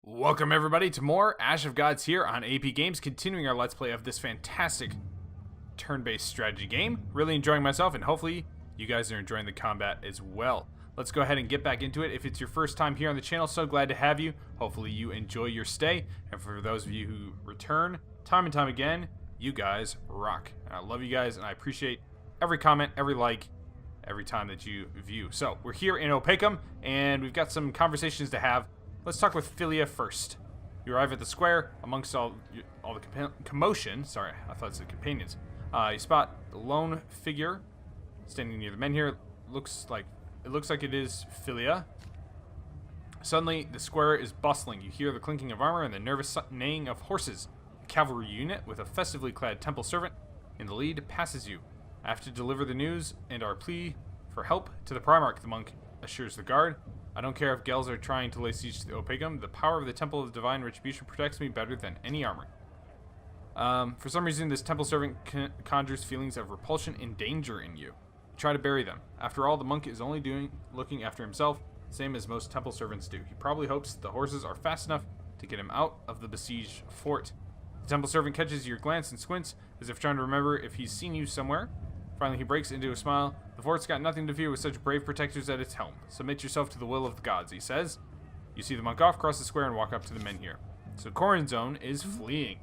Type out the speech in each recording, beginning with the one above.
Welcome everybody to more Ash of Gods here on AP Games, continuing our Let's Play of this fantastic turn-based strategy game. Really enjoying myself, and hopefully you guys are enjoying the combat as well. Let's go ahead and get back into it. If it's your first time here on the channel, so glad to have you. Hopefully you enjoy your stay, and for those of you who return time and time again, you guys rock. And I love you guys, and I appreciate every comment, every like, every time that you view. So we're here in Opacum, and we've got some conversations to have. Let's talk with Philia first. You arrive at the square amongst all the commotion. Sorry, I thought it said companions. You spot a lone figure standing near the men here. It looks like it is Philia. Suddenly, the square is bustling. You hear the clinking of armor and the nervous neighing of horses. A cavalry unit with a festively clad temple servant in the lead passes you. I have to deliver the news and our plea for help to the Primarch, the monk assures the guard. I don't care if Gels are trying to lay siege to the Opacum. The power of the Temple of Divine Retribution protects me better than any armor. For some reason, this temple servant conjures feelings of repulsion and danger in you. Try to bury them. After all, the monk is only looking after himself, same as most temple servants do. He probably hopes the horses are fast enough to get him out of the besieged fort. The temple servant catches your glance and squints, as if trying to remember if he's seen you somewhere. Finally, he breaks into a smile. The fort's got nothing to fear with such brave protectors at its helm. Submit yourself to the will of the gods, he says. You see the monk off, cross the square, and walk up to the men here. So Corin's zone is fleeing.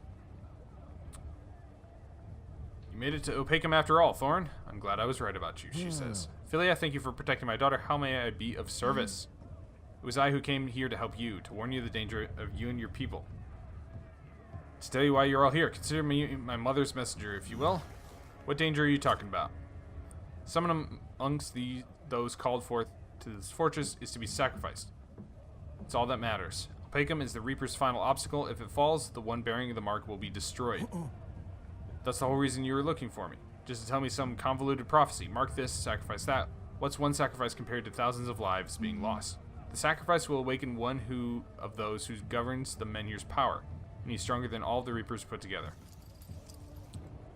You made it to Opacum after all, Thorn. I'm glad I was right about you, she says. Philia, thank you for protecting my daughter. How may I be of service? It was I who came here to help you, to warn you of the danger of you and your people. To tell you why you're all here, consider me my mother's messenger, if you will. What danger are you talking about? Someone amongst those called forth to this fortress is to be sacrificed. It's all that matters. Opacum is the Reaper's final obstacle. If it falls, the one bearing the mark will be destroyed. That's the whole reason you were looking for me. Just to tell me some convoluted prophecy. Mark this, sacrifice that. What's one sacrifice compared to thousands of lives being lost? The sacrifice will awaken one of those who governs the Menhir's power, and he's stronger than all the Reapers put together.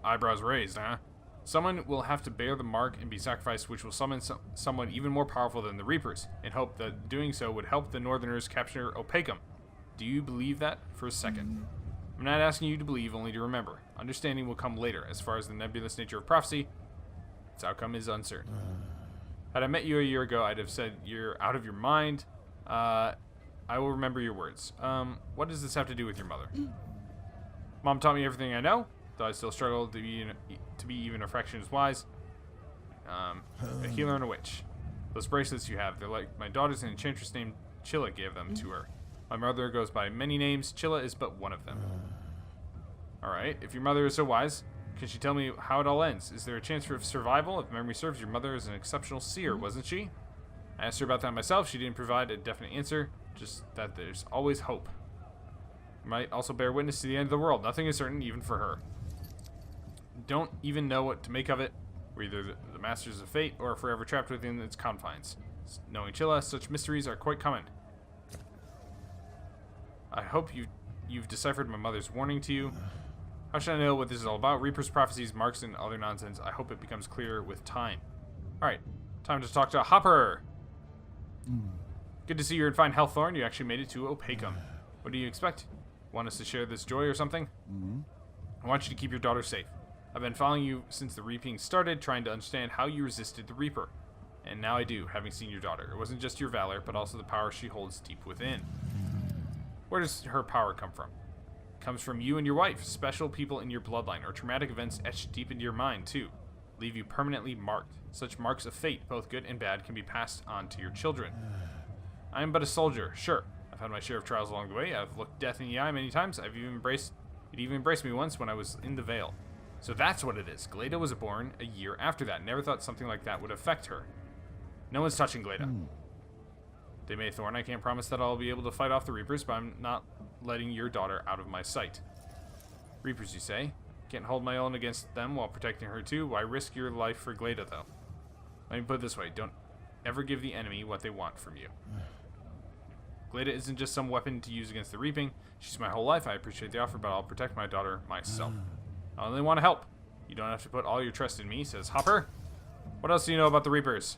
Eyebrows raised, huh? Someone will have to bear the mark and be sacrificed, which will summon someone even more powerful than the Reapers, and hope that doing so would help the Northerners capture Opacum. Do you believe that for a second? I'm not asking you to believe, only to remember. Understanding will come later. As far as the nebulous nature of prophecy, its outcome is uncertain. Had I met you a year ago, I'd have said you're out of your mind. I will remember your words. What does this have to do with your mother? Mom taught me everything I know. Though I still struggle to be even a fraction as wise. A healer and a witch. Those bracelets you have, they're like my daughter's an enchantress named Chilla gave them to her. My mother goes by many names. Chilla is but one of them. Alright, if your mother is so wise, can she tell me how it all ends? Is there a chance for survival? If memory serves, your mother is an exceptional seer, wasn't she? I asked her about that myself. She didn't provide a definite answer, just that there's always hope. You might also bear witness to the end of the world. Nothing is certain, even for her. Don't even know what to make of it. We're either the masters of fate or forever trapped within its confines. Knowing Chilla, such mysteries are quite common. I hope you've deciphered my mother's warning to you. How should I know what this is all about? Reaper's prophecies, marks, and other nonsense. I hope it becomes clear with time. Alright, time to talk to Hopper. Good to see you're in fine health, Thorn. You actually made it to Opacum. What do you expect? Want us to share this joy or something? I want you to keep your daughter safe. I've been following you since the reaping started, trying to understand how you resisted the Reaper. And now I do, having seen your daughter. It wasn't just your valor, but also the power she holds deep within. Where does her power come from? It comes from you and your wife, special people in your bloodline, or traumatic events etched deep into your mind, too. Leave you permanently marked. Such marks of fate, both good and bad, can be passed on to your children. I am but a soldier, sure. I've had my share of trials along the way. I've looked death in the eye many times. It even embraced me once when I was in the Vale. So that's what it is. Gleda was born a year after that. Never thought something like that would affect her. No one's touching Gleda. They may Thorn. I can't promise that I'll be able to fight off the Reapers, but I'm not letting your daughter out of my sight. Reapers, you say? Can't hold my own against them while protecting her too. Why risk your life for Gleda, though? Let me put it this way. Don't ever give the enemy what they want from you. Gleda isn't just some weapon to use against the reaping. She's my whole life. I appreciate the offer, but I'll protect my daughter myself. I only want to help. You don't have to put all your trust in me, says Hopper. What else do you know about the Reapers?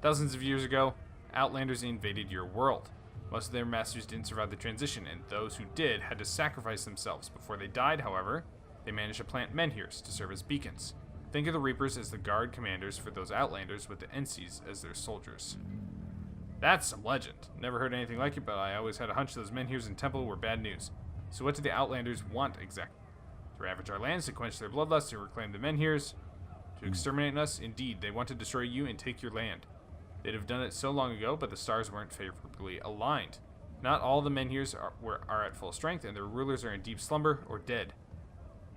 Thousands of years ago, Outlanders invaded your world. Most of their masters didn't survive the transition, and those who did had to sacrifice themselves. Before they died, however, they managed to plant menhirs to serve as beacons. Think of the Reapers as the guard commanders for those Outlanders, with the NCs as their soldiers. That's some legend. Never heard anything like it, but I always had a hunch those menhirs in Temple were bad news. So what did the Outlanders want exactly? To ravage our lands, to quench their bloodlust, to reclaim the menhirs, to exterminate us? Indeed, they want to destroy you and take your land. They'd have done it so long ago, but the stars weren't favorably aligned. Not all the menhirs are at full strength, and their rulers are in deep slumber or dead.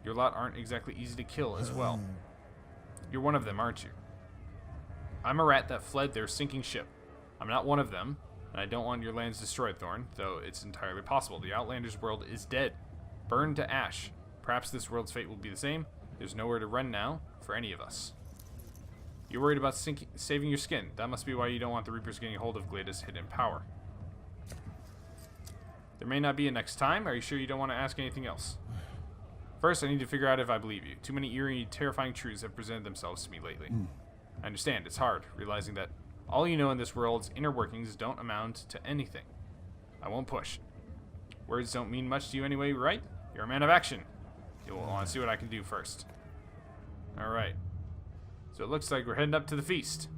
Your lot aren't exactly easy to kill as well. You're one of them, aren't you? I'm a rat that fled their sinking ship. I'm not one of them, and I don't want your lands destroyed, Thorn, though it's entirely possible. The Outlanders' world is dead, burned to ash. Perhaps this world's fate will be the same. There's nowhere to run now for any of us. You're worried about saving your skin. That must be why you don't want the Reapers getting hold of Gleda's hidden power. There may not be a next time. Are you sure you don't want to ask anything else? First, I need to figure out if I believe you. Too many eerie, terrifying truths have presented themselves to me lately. I understand. It's hard, realizing that all you know in this world's inner workings don't amount to anything. I won't push. Words don't mean much to you anyway, right? You're a man of action. You'll want to see what I can do first. Alright. So it looks like we're heading up to the feast.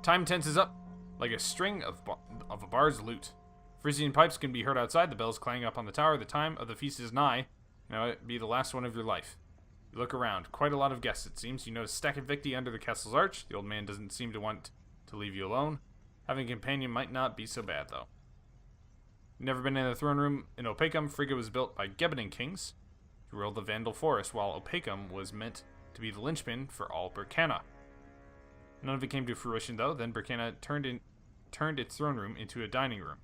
Time tenses up like a string of a bar's lute. Frisian pipes can be heard outside, the bells clang up on the tower. The time of the feast is nigh. Now it be the last one of your life. You look around. Quite a lot of guests, it seems. You notice Stack of Victi under the castle's arch. The old man doesn't seem to want to leave you alone. Having a companion might not be so bad, though. You've never been in the throne room in Opacum. Frigga was built by Gebanin kings who ruled the Vandal forest, while Opacum was meant to be the linchpin for all Burkana. None of it came to fruition, though. Then Burkana turned its throne room into a dining room.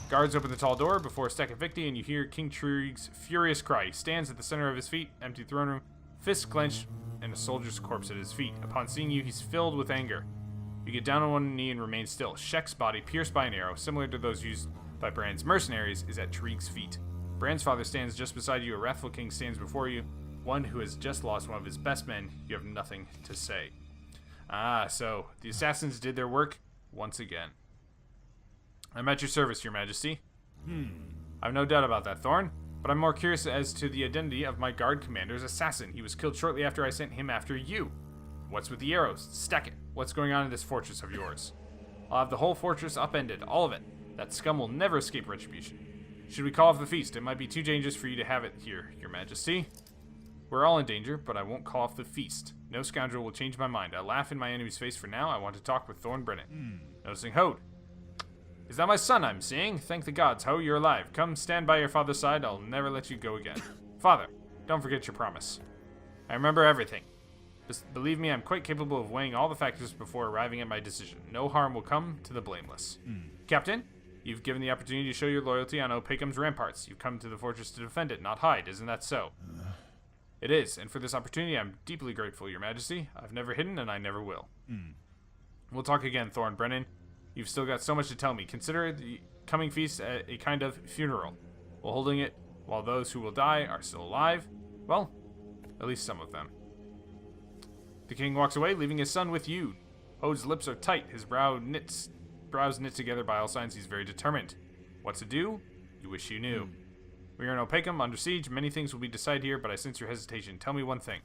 Guards open the tall door before Stack of Victi, and you hear King Trig's furious cry. He stands at the center of his feet, empty throne room, fists clenched, and a soldier's corpse at his feet. Upon seeing you, he's filled with anger. You get down on one knee and remain still. Shek's body, pierced by an arrow, similar to those used by Bran's mercenaries, is at Trig's feet. Bran's father stands just beside you. A wrathful king stands before you, one who has just lost one of his best men. You have nothing to say. Ah, so the assassins did their work once again. I'm at your service, your majesty. I've no doubt about that, Thorn, but I'm more curious as to the identity of my guard commander's assassin. He was killed shortly after I sent him after you. What's with the arrows? Stack it. What's going on in this fortress of yours? I'll have the whole fortress upended, all of it. That scum will never escape retribution. Should we call off the feast? It might be too dangerous for you to have it here, your majesty. We're all in danger, but I won't call off the feast. No scoundrel will change my mind. I laugh in my enemy's face for now. I want to talk with Thorn Brenin. Noticing Hode. Is that my son I'm seeing? Thank the gods, Ho, you're alive. Come stand by your father's side. I'll never let you go again. Father, don't forget your promise. I remember everything. Believe me, I'm quite capable of weighing all the factors before arriving at my decision. No harm will come to the blameless. Captain, you've given the opportunity to show your loyalty on Opacum's ramparts. You've come to the fortress to defend it, not hide. Isn't that so? It is, and for this opportunity, I'm deeply grateful, your majesty. I've never hidden, and I never will. We'll talk again, Thorn Brenin. You've still got so much to tell me. Consider the coming feast a kind of funeral. While holding it, while those who will die are still alive, well, at least some of them. The king walks away, leaving his son with you. Hode's lips are tight, his brows knit together by all signs. He's very determined. What to do? You wish you knew. We are in Opacum, under siege. Many things will be decided here, but I sense your hesitation. Tell me one thing.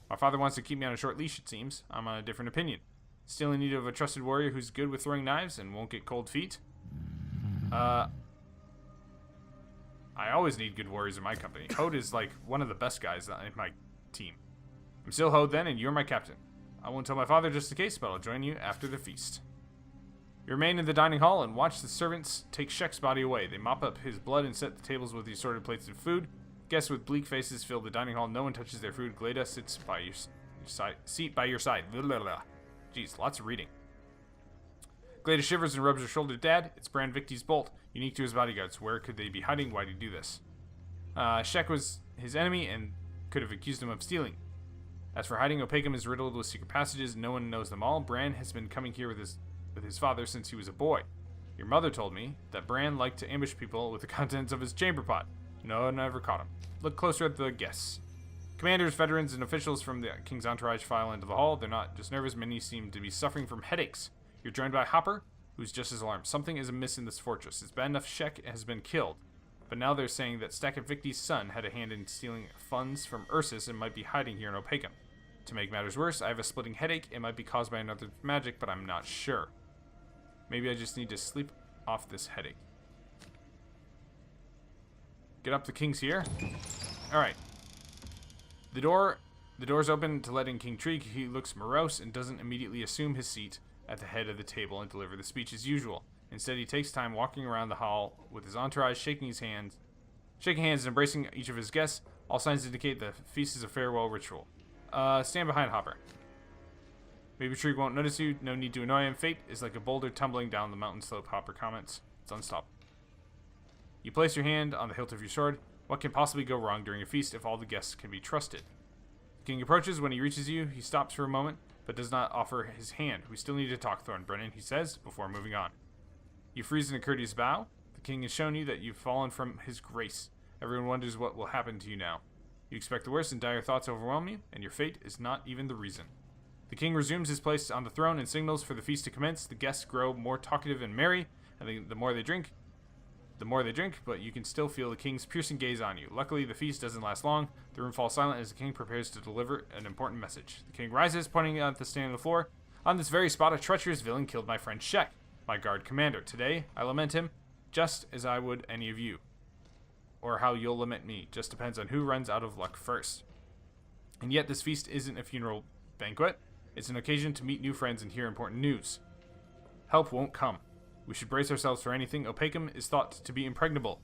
My father wants to keep me on a short leash, it seems. I'm on a different opinion. Still in need of a trusted warrior who's good with throwing knives and won't get cold feet? I always need good warriors in my company. Hode is like one of the best guys in my team. I'm still Hode then, and you're my captain. I won't tell my father just in case, but I'll join you after the feast. You remain in the dining hall and watch the servants take Shek's body away. They mop up his blood and set the tables with the assorted plates of food. Guests with bleak faces fill the dining hall. No one touches their food. Gleda sits by your side. Seat by your side. Jeez, lots of reading. Gleda shivers and rubs her shoulder. Dad, it's Bran Victi's bolt, unique to his bodyguards. Where could they be hiding? Why did he do this? Shek was his enemy and could have accused him of stealing. As for hiding, Opacum is riddled with secret passages. No one knows them all. Bran has been coming here with his father since he was a boy. Your mother told me that Bran liked to ambush people with the contents of his chamber pot. No one ever caught him. Look closer at the guests. Commanders, veterans, and officials from the king's entourage file into the hall. They're not just nervous, many seem to be suffering from headaches. You're joined by Hopper, who's just as alarmed. Something is amiss in this fortress. It's bad enough Shek has been killed, but now they're saying that Stack of Victi's son had a hand in stealing funds from Ursus and might be hiding here in Opakum. To make matters worse, I have a splitting headache. It might be caused by another magic, but I'm not sure. Maybe I just need to sleep off this headache. Get up, the king's here. Alright. The door's open to let in King Trig. He looks morose and doesn't immediately assume his seat at the head of the table and deliver the speech as usual. Instead, he takes time walking around the hall with his entourage, shaking hands and embracing each of his guests. All signs indicate the feast is a farewell ritual. Stand behind Hopper. Maybe Trig won't notice you. No need to annoy him. Fate is like a boulder tumbling down the mountain slope, Hopper comments. It's unstoppable. You place your hand on the hilt of your sword. What can possibly go wrong during a feast if all the guests can be trusted? The king approaches. When he reaches you, he stops for a moment, but does not offer his hand. We still need to talk, Thorn Brenin, he says, before moving on. You freeze in a courteous bow. The king has shown you that you've fallen from his grace. Everyone wonders what will happen to you now. You expect the worst and dire thoughts overwhelm you, and your fate is not even the reason. The king resumes his place on the throne and signals for the feast to commence. The guests grow more talkative and merry, and the more they drink, but you can still feel the king's piercing gaze on you. Luckily, the feast doesn't last long. The room falls silent as the king prepares to deliver an important message. The king rises, pointing at the stand on the floor. On this very spot, a treacherous villain killed my friend Shek, my guard commander. Today, I lament him, just as I would any of you. Or how you'll lament me. Just depends on who runs out of luck first. And yet, this feast isn't a funeral banquet. It's an occasion to meet new friends and hear important news. Help won't come. We should brace ourselves for anything. Opakum is thought to be impregnable.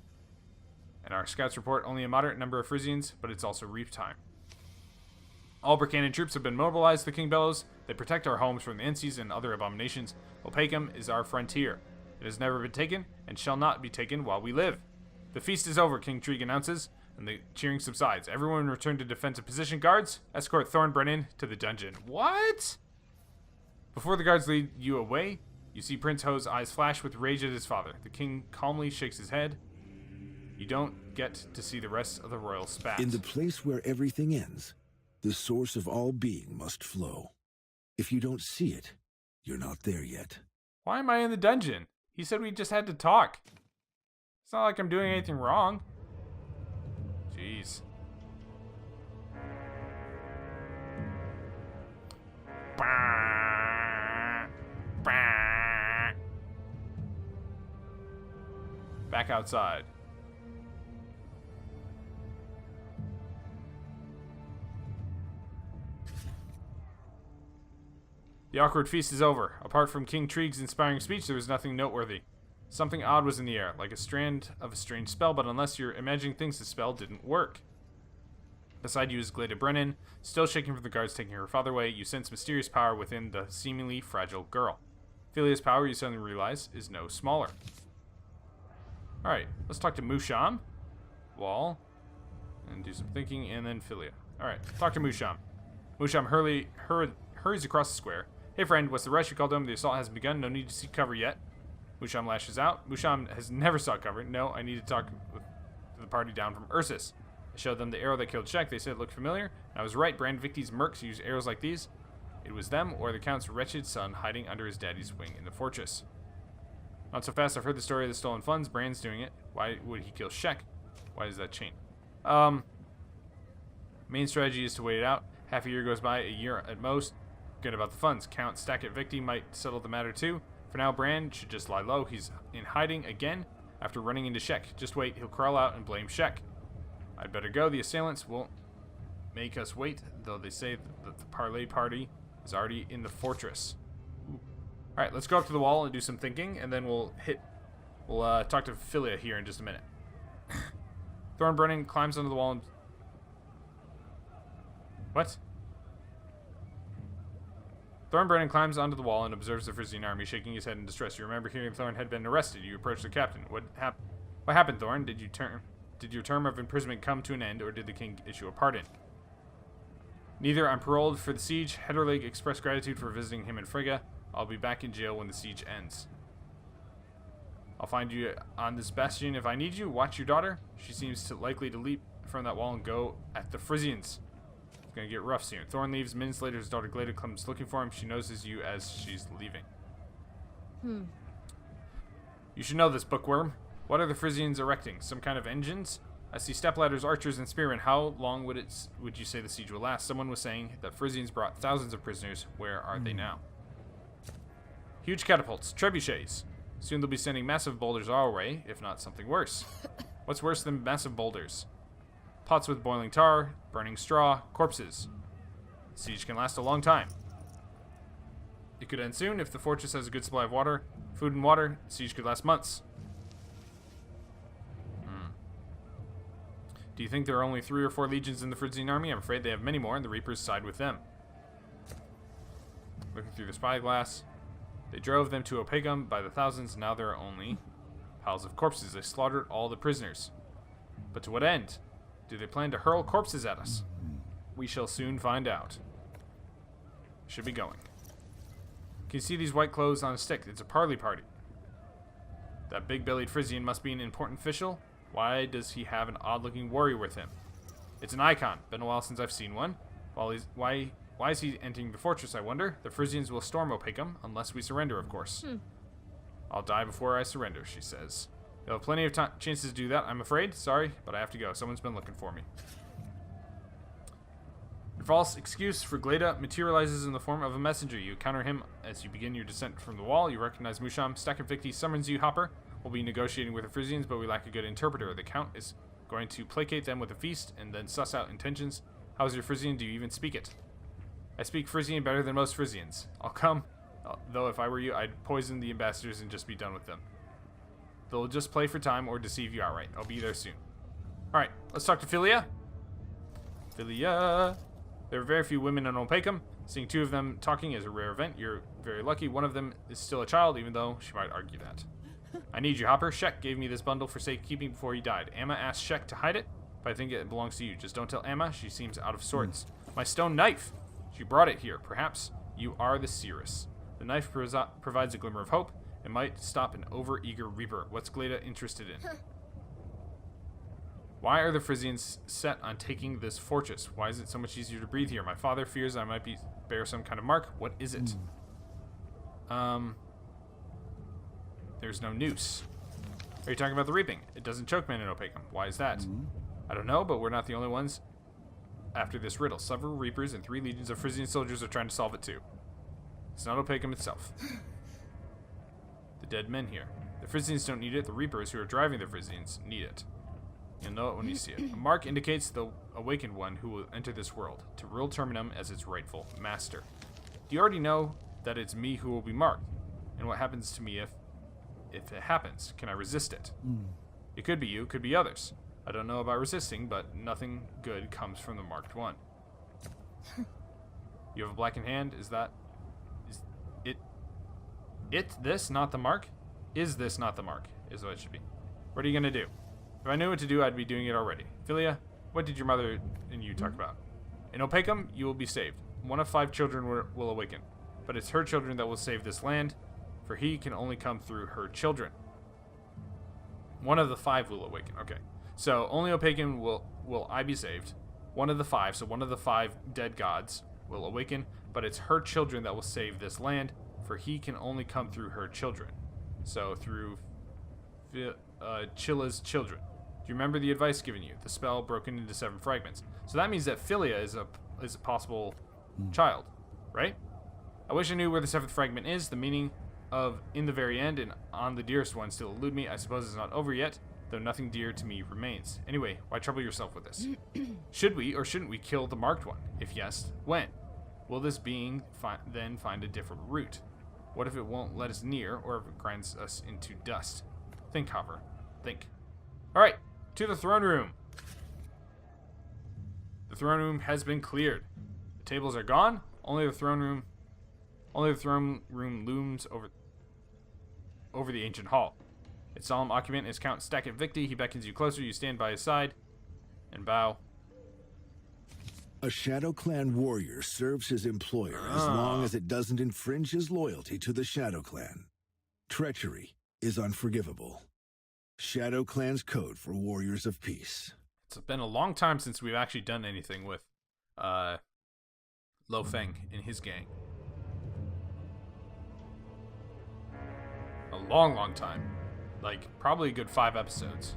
And our scouts report only a moderate number of Frisians, but it's also reap time. All Burkanan troops have been mobilized, the king bellows. They protect our homes from the Encies and other abominations. Opakum is our frontier. It has never been taken, and shall not be taken while we live. The feast is over, King Trig announces, and the cheering subsides. Everyone return to defensive position. Guards, escort Thorn Brenin to the dungeon. What? Before the guards lead you away, you see Prince Ho's eyes flash with rage at his father. The king calmly shakes his head. You don't get to see the rest of the royal spat. In the place where everything ends, the source of all being must flow. If you don't see it, you're not there yet. Why am I in the dungeon? He said we just had to talk. It's not like I'm doing anything wrong. Jeez. Back outside. The awkward feast is over. Apart from King Trig's inspiring speech, there was nothing noteworthy. Something odd was in the air, like a strand of a strange spell, but unless you're imagining things, the spell didn't work. Beside you is Glada Brenin, still shaking from the guards taking her father away. You sense mysterious power within the seemingly fragile girl. Philia's power, you suddenly realize, is no smaller. Alright, let's talk to Musham, Wall, and do some thinking, and then Philia. Alright, talk to Musham. Musham hurries across the square. Hey friend, what's the rush? You called home, the assault hasn't begun, no need to seek cover yet. Musham lashes out. Musham has never sought cover. No, I need to talk with the party down from Ursus. I showed them the arrow that killed Shek. They said it looked familiar. And I was right. Brand Victi's mercs use arrows like these. It was them or the Count's wretched son hiding under his daddy's wing in the fortress. Not so fast. I've heard the story of the stolen funds. Brand's doing it. Why would he kill Shek? Why does that change? Main strategy is to wait it out. Half a year goes by, a year at most. Good about the funds. Count Stack at Victi might settle the matter too. For now, Brand should just lie low. He's in hiding again after running into Shek. Just wait, he'll crawl out and blame Shek. I'd better go. The assailants won't make us wait, though they say that the parlay party is already in the fortress. Alright, let's go up to the wall and do some thinking, and then we'll talk to Philia here in just a minute. Thorn Brenin climbs onto the wall and... What? Thorn Brenin climbs onto the wall and observes the Frisian army, shaking his head in distress. You remember hearing Thorn had been arrested. You approach the captain. What happened, Thorn? Did your term of imprisonment come to an end, or did the king issue a pardon? Neither. I'm paroled for the siege. Hedderlig expressed gratitude for visiting him in Frigga. I'll be back in jail when the siege ends. I'll find you on this bastion if I need you. Watch your daughter. She seems likely to leap from that wall and go at the Frisians. gonna get rough soon. Thorn leaves. Minutes later, his daughter Glada comes looking for him. She notices you as she's leaving. You should know this, bookworm. What are the Frisians erecting? Some kind of engines? I see stepladders, archers, and spearmen. How long would you say the siege will last? Someone was saying that Frisians brought thousands of prisoners. Where are they now? Huge catapults, trebuchets. Soon they'll be sending massive boulders our way, if not something worse. What's worse than massive boulders? Pots with boiling tar, burning straw, corpses. The siege can last a long time. It could end soon if the fortress has a good supply of water, food and water. The siege could last months. Do you think there are only 3 or 4 legions in the Frisian army? I'm afraid they have many more, and the Reapers side with them. Looking through the spyglass. They drove them to Opegum by the thousands. Now there are only piles of corpses. They slaughtered all the prisoners. But to what end? Do they plan to hurl corpses at us? We shall soon find out. Should be going. Can you see these white clothes on a stick? It's a parley party. That big-bellied Frisian must be an important official. Why does he have an odd-looking warrior with him? It's an icon. Been a while since I've seen one. Why is he entering the fortress, I wonder? The Frisians will storm Opegum, unless we surrender, of course. I'll die before I surrender, she says. You'll have plenty of chances to do that, I'm afraid. Sorry, but I have to go. Someone's been looking for me. Your false excuse for Glada materializes in the form of a messenger. You encounter him as you begin your descent from the wall. You recognize Musham. Stakavicti summons you, Hopper. We'll be negotiating with the Frisians, but we lack a good interpreter. The Count is going to placate them with a feast and then suss out intentions. How's your Frisian? Do you even speak it? I speak Frisian better than most Frisians. I'll come, though if I were you, I'd poison the ambassadors and just be done with them. They'll just play for time or deceive you outright. I'll be there soon. Alright, let's talk to Philia. Philia. There are very few women in Opegum. Seeing 2 of them talking is a rare event. You're very lucky. One of them is still a child, even though she might argue that. I need you, Hopper. Shek gave me this bundle for safekeeping before he died. Amma asked Shek to hide it, but I think it belongs to you. Just don't tell Amma. She seems out of sorts. My stone knife. She brought it here. Perhaps you are the Cirrus. The knife provides a glimmer of hope. It might stop an over-eager Reaper. What's Glada interested in? Why are the Frisians set on taking this fortress? Why is it so much easier to breathe here? My father fears I might bear some kind of mark. What is it? There's no noose. Are you talking about the reaping? It doesn't choke men in Opegum. Why is that? I don't know, but we're not the only ones after this riddle. Several Reapers and 3 legions of Frisian soldiers are trying to solve it too. It's not Opegum itself. The dead men here. The Frisians don't need it. The Reapers who are driving the Frisians need it. You'll know it when you see it. A mark indicates the awakened one who will enter this world, to rule Terminum as its rightful master. Do you already know that it's me who will be marked? And what happens to me if it happens? Can I resist it? It could be you, could be others. I don't know about resisting, but nothing good comes from the marked one. You have a blackened hand? Is this not the mark? Is this not the mark? Is what it should be. What are you gonna do? If I knew what to do, I'd be doing it already. Philia, what did your mother and you talk about? In Opegum, you will be saved. 1 of 5 children will awaken. But it's her children that will save this land, for he can only come through her children. 1 of the 5 will awaken. Okay. So only Opegum will I be saved. 1 of the 5, so 1 of the 5 dead gods will awaken, but it's her children that will save this land, for he can only come through her children. So through Chilla's children. Do you remember the advice given you? The spell broken into 7 fragments. So that means that Philia is a possible child, right? I wish I knew where the 7th fragment is. The meaning of in the very end and on the dearest one still elude me. I suppose it's not over yet, though nothing dear to me remains. Anyway, why trouble yourself with this? Should we or shouldn't we kill the marked one? If yes, when? Will this being then find a different route? What if it won't let us near, or if it grinds us into dust? Think, Hopper. Think. Alright, to the throne room. The throne room has been cleared. The tables are gone. Only the throne room looms over the ancient hall. Its solemn occupant is Count Stakavicti. He beckons you closer. You stand by his side and bow. A Shadow Clan warrior serves his employer as long as it doesn't infringe his loyalty to the Shadow Clan. Treachery is unforgivable. Shadow Clan's code for warriors of peace. It's been a long time since we've actually done anything with Lo Pheng and his gang. A long time. Like, probably a good 5 episodes.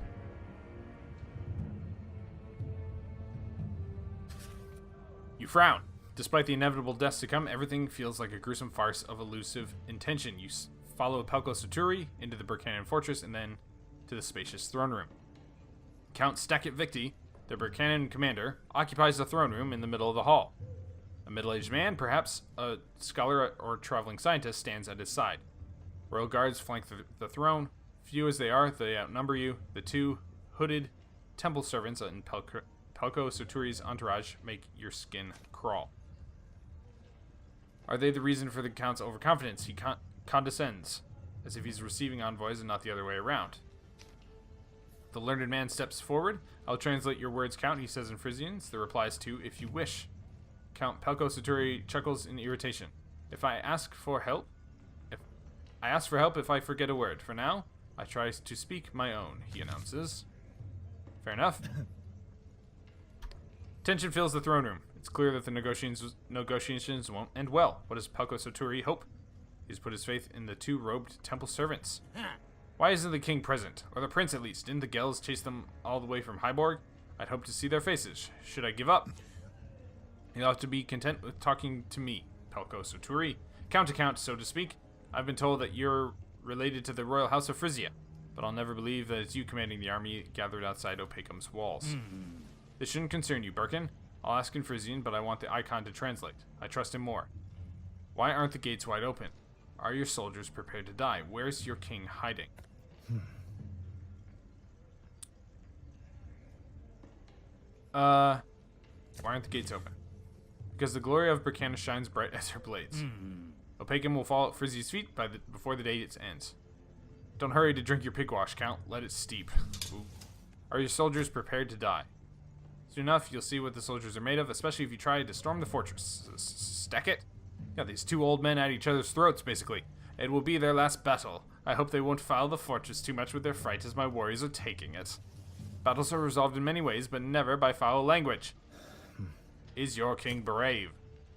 You frown. Despite the inevitable deaths to come, everything feels like a gruesome farce of elusive intention. You follow Pelko Saturi into the Burkanan fortress and then to the spacious throne room. Count Stakit Victi, the Burkanan commander, occupies the throne room in the middle of the hall. A middle-aged man, perhaps a scholar or traveling scientist, stands at his side. Royal guards flank the throne. Few as they are, they outnumber you. The 2 hooded temple servants in Pelko Saturi's entourage make your skin crawl. Are they the reason for the Count's overconfidence? He condescends, as if he's receiving envoys and not the other way around. The learned man steps forward. I'll translate your words, Count, he says in Frisian. The reply is to, if you wish. Count Pelko Saturi chuckles in irritation. If I ask for help if I forget a word. For now, I try to speak my own, he announces. Fair enough. Tension fills the throne room. It's clear that the negotiations won't end well. What does Pelko Saturi hope? He's put his faith in the 2 robed temple servants. Why isn't the king present? Or the prince, at least? Didn't the Gels chase them all the way from Hyborg? I'd hope to see their faces. Should I give up? You'll have to be content with talking to me, Pelko Saturi. Count to count, so to speak. I've been told that you're related to the royal house of Frisia, but I'll never believe that it's you commanding the army gathered outside Opacum's walls. This shouldn't concern you, Birkin. I'll ask in Frisian, but I want the icon to translate. I trust him more. Why aren't the gates wide open? Are your soldiers prepared to die? Where's your king hiding? Why aren't the gates open? Because the glory of Burkana shines bright as her blades. Opacum will fall at Frisia's feet before the day ends. Don't hurry to drink your pigwash, Count. Let it steep. Ooh. Are your soldiers prepared to die? Soon enough, you'll see what the soldiers are made of, especially if you try to storm the fortress. Stack it? Got these 2 old men at each other's throats, basically. It will be their last battle. I hope they won't foul the fortress too much with their fright as my warriors are taking it. Battles are resolved in many ways, but never by foul language. Is your king brave?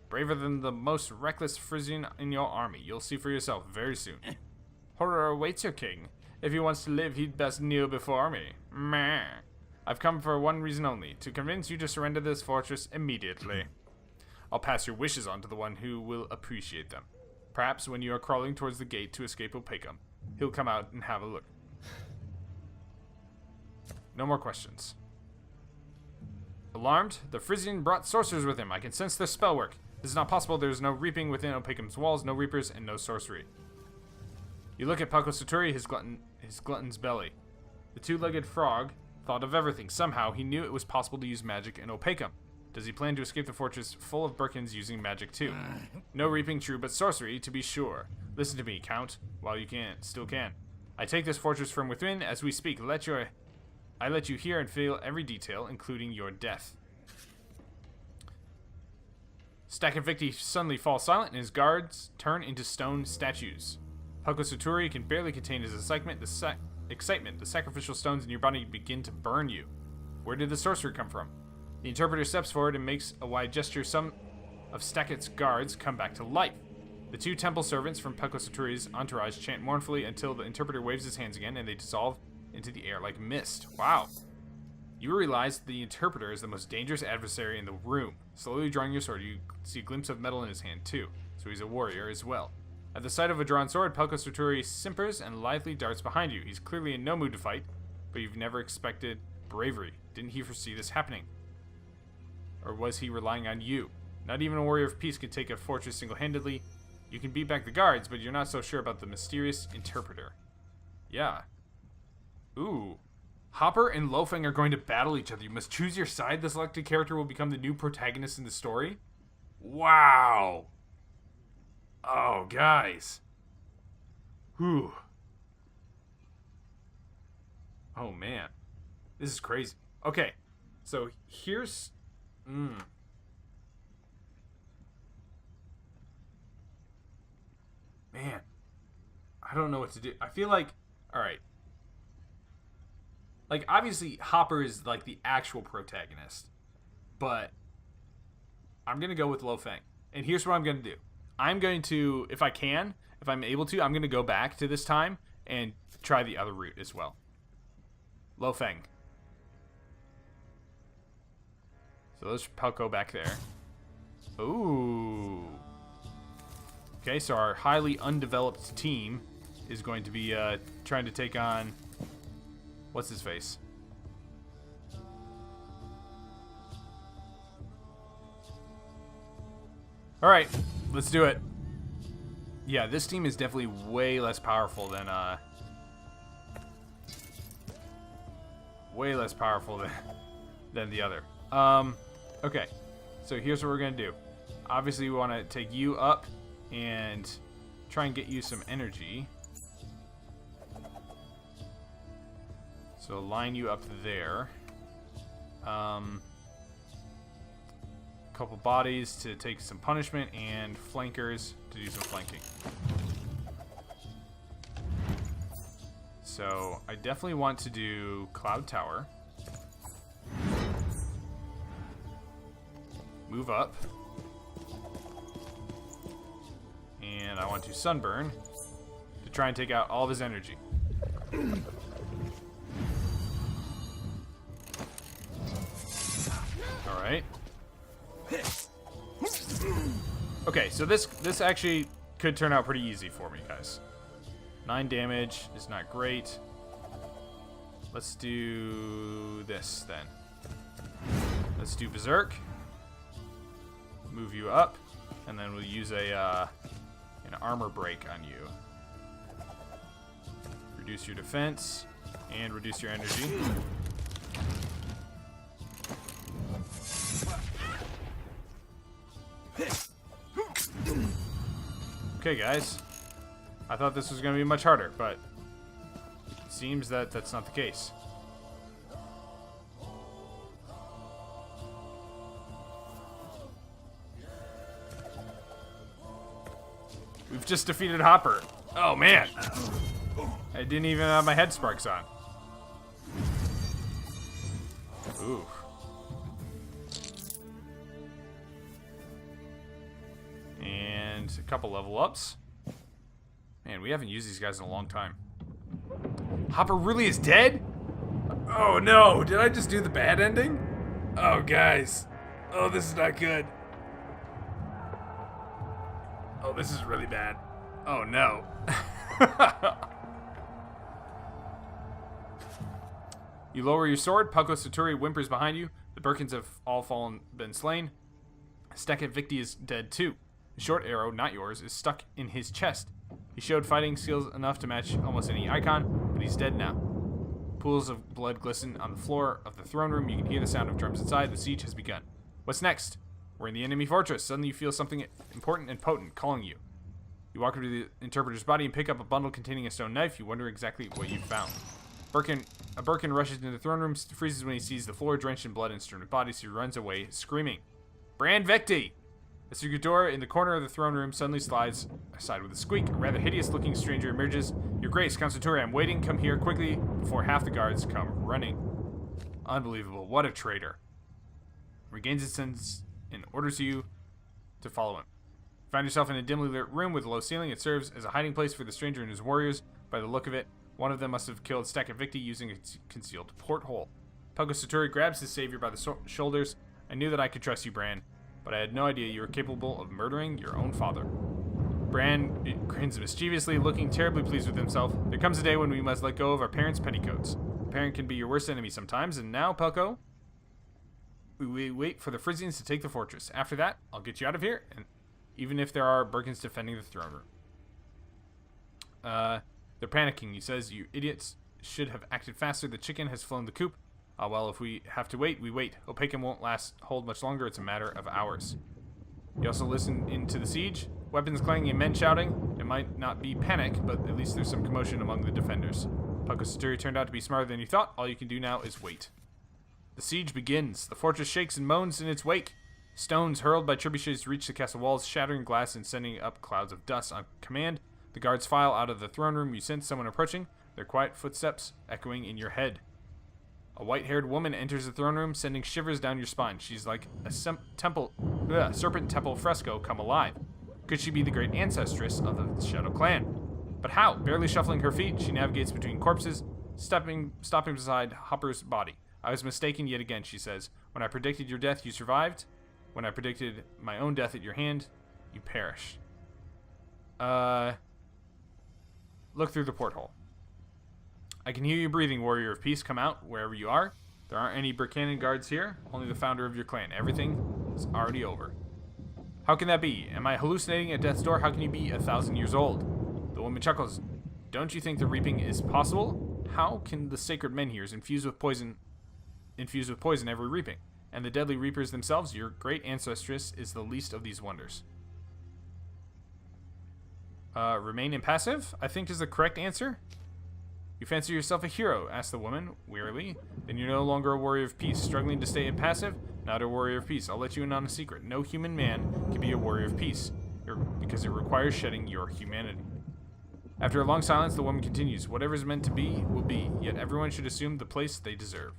Braver than the most reckless Frisian in your army. You'll see for yourself very soon. Horror awaits your king. If he wants to live, he'd best kneel before me. Meh. I've come for one reason only, to convince you to surrender this fortress immediately. I'll pass your wishes on to the one who will appreciate them. Perhaps when you are crawling towards the gate to escape Opacum, he'll come out and have a look. No more questions. Alarmed, the Frisian brought sorcerers with him. I can sense their spell work. This is not possible. There is no reaping within Opacum's walls, no reapers, and no sorcery. You look at Pelko Saturi, his glutton's belly. The 2-legged frog thought of everything. Somehow, he knew it was possible to use magic in Opacum. Does he plan to escape the fortress full of Birkins using magic too? No reaping, true, but sorcery, to be sure. Listen to me, Count, while you still can. I take this fortress from within as we speak. I let you hear and feel every detail, including your death. Stakit Victi suddenly falls silent, and his guards turn into stone statues. Pelko Saturi can barely contain his excitement. The sacrificial stones in your body begin to burn you. Where did the sorcerer come from? The interpreter steps forward and makes a wide gesture. Some of Stakit's guards come back to life. The 2 temple servants from Pelko Saturi's entourage chant mournfully until the interpreter waves his hands again and they dissolve into the air like mist. Wow. You realize the interpreter is the most dangerous adversary in the room. Slowly drawing your sword, you see a glimpse of metal in his hand too, so he's a warrior as well. At the sight of a drawn sword, Pelko Saturi simpers and lively darts behind you. He's clearly in no mood to fight, but you've never expected bravery. Didn't he foresee this happening? Or was he relying on you? Not even a warrior of peace could take a fortress single-handedly. You can beat back the guards, but you're not so sure about the mysterious interpreter. Yeah. Ooh. Hopper and Lo Pheng are going to battle each other. You must choose your side. The selected character will become the new protagonist in the story. Wow. Oh, guys. Whew. Oh, man. This is crazy. Okay. So, here's... Man. I don't know what to do. I feel like... Alright. Like, obviously, Hopper is, like, the actual protagonist. But I'm going to go with Lo Pheng. And here's what I'm going to do. I'm going to, if I'm able to, I'm going to go back to this time and try the other route as well. Lo Pheng. So let's go back there. Ooh. Okay, so our highly undeveloped team is going to be trying to take on... What's his face? Alright, let's do it. Yeah, this team is definitely way less powerful than the other. Okay, so here's what we're gonna do. Obviously, we want to take you up and try and get you some energy. So line you up there. Couple bodies to take some punishment, and flankers to do some flanking. So I definitely want to do Cloud Tower. Move up. And I want to Sunburn to try and take out all of his energy. Alright. Okay, so this actually could turn out pretty easy for me, guys. 9 damage is not great. Let's do this then. Let's do Berserk. Move you up, and then we'll use an armor break on you. Reduce your defense and reduce your energy. Okay, guys. I thought this was going to be much harder, but it seems that that's not the case. We've just defeated Hopper. Oh, man. I didn't even have my head sparks on. Ooh. And a couple level ups. Man, we haven't used these guys in a long time. Hopper Rouley is dead? Oh no, did I just do the bad ending? Oh, guys. Oh, this is not good. Oh, this is really bad. Oh no. You lower your sword. Pucko Saturi whimpers behind you. The Birkins have all been slain. Stekket Victi is dead too. The short arrow, not yours, is stuck in his chest. He showed fighting skills enough to match almost any icon, but he's dead now. Pools of blood glisten on the floor of the throne room. You can hear the sound of drums inside. The siege has begun. What's next? We're in the enemy fortress. Suddenly you feel something important and potent calling you. You walk over to the interpreter's body and pick up a bundle containing a stone knife. You wonder exactly what you found. A Birkin rushes into the throne room, freezes when he sees the floor drenched in blood and strewn with bodies. He runs away, screaming. Brand Victi! The secret door in the corner of the throne room suddenly slides aside with a squeak. A rather hideous-looking stranger emerges. Your Grace, Count Saturi, I'm waiting. Come here quickly before half the guards come running. Unbelievable. What a traitor. Regains his sense and orders you to follow him. You find yourself in a dimly lit room with a low ceiling. It serves as a hiding place for the stranger and his warriors. By the look of it, one of them must have killed Stekket Victi using a concealed porthole. Pucko Saturi grabs his savior by the shoulders. I knew that I could trust you, Bran, but I had no idea you were capable of murdering your own father. Bran grins mischievously, looking terribly pleased with himself. There comes a day when we must let go of our parents' petticoats. A parent can be your worst enemy sometimes, and now, Pucko, we wait for the Frisians to take the fortress. After that, I'll get you out of here, and even if there are Birkins defending the throne room. They're panicking, he says. You idiots should have acted faster. The chicken has flown the coop. Well, if we have to wait, we wait. Opaken won't hold much longer. It's a matter of hours. You also listen into the siege. Weapons clanging and men shouting. It might not be panic, but at least there's some commotion among the defenders. Pucko Saturi turned out to be smarter than you thought. All you can do now is wait. The siege begins. The fortress shakes and moans in its wake. Stones hurled by trebuchets reach the castle walls, shattering glass and sending up clouds of dust. On command, the guards file out of the throne room. You sense someone approaching, their quiet footsteps echoing in your head. A white-haired woman enters the throne room, sending shivers down your spine. She's like a serpent temple fresco come alive. Could she be the great ancestress of the Shadow Clan? But how? Barely shuffling her feet, she navigates between corpses, stopping beside Hopper's body. I was mistaken yet again, she says. When I predicted your death, you survived. When I predicted my own death at your hand, you perished. Look through the porthole. I can hear you breathing, warrior of peace. Come out, wherever you are. There aren't any Buchanan guards here, only the founder of your clan. Everything is already over. How can that be? Am I hallucinating at death's door? How can you be 1,000 years old? The woman chuckles. Don't you think the reaping is possible? How can the sacred menhirs infuse with poison every reaping? And the deadly reapers themselves, your great ancestress, is the least of these wonders. Remain impassive, I think is the correct answer. You fancy yourself a hero, asked the woman, wearily. Then you're no longer a warrior of peace. Struggling to stay impassive? Not a warrior of peace. I'll let you in on a secret. No human man can be a warrior of peace, because it requires shedding your humanity. After a long silence, the woman continues, whatever is meant to be, will be, yet everyone should assume the place they deserve.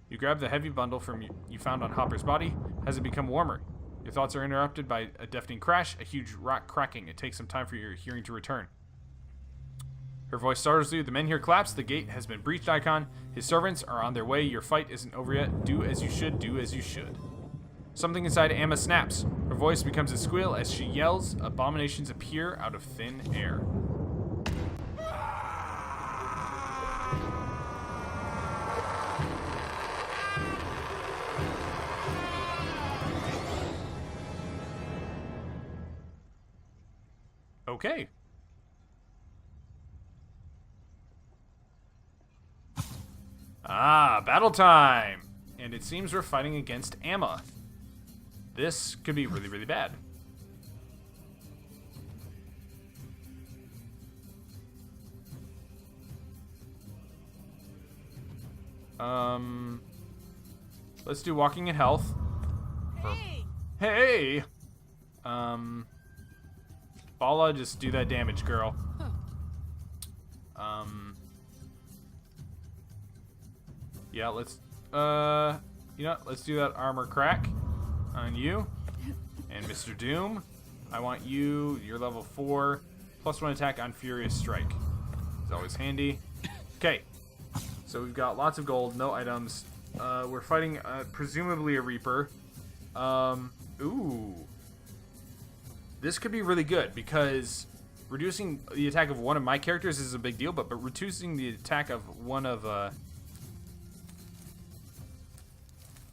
You grab the heavy bundle you found on Hopper's body. Has it become warmer? Your thoughts are interrupted by a deafening crash, a huge rock cracking. It takes some time for your hearing to return. Her voice startles you. The men here collapse. The gate has been breached, Icon. His servants are on their way. Your fight isn't over yet. Do as you should. Do as you should. Something inside Amma snaps. Her voice becomes a squeal as she yells. Abominations appear out of thin air. Okay. Battle time! And it seems we're fighting against Amma. This could be really, really bad. Let's do walking in health. Hey! Bala, just do that damage, girl. Yeah, let's, let's do that armor crack on you. And Mr. Doom, I want you, you're level 4, +1 attack on Furious Strike. It's always handy. Okay, so we've got lots of gold, no items. We're fighting, presumably a Reaper. Ooh. This could be really good, because reducing the attack of one of my characters is a big deal, but reducing the attack of one of,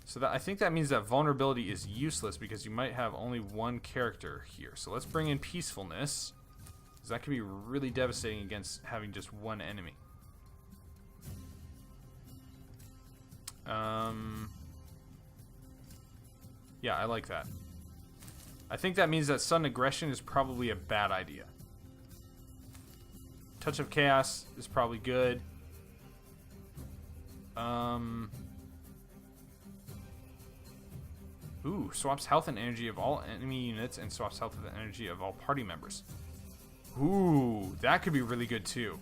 so that, I think that means that vulnerability is useless, because you might have only one character here. So let's bring in peacefulness, because that could be really devastating against having just one enemy. Yeah, I like that. I think that means that sudden aggression is probably a bad idea. Touch of Chaos is probably good. Ooh, swaps health and energy of all enemy units and swaps health with the energy of all party members. Ooh, that could be really good too.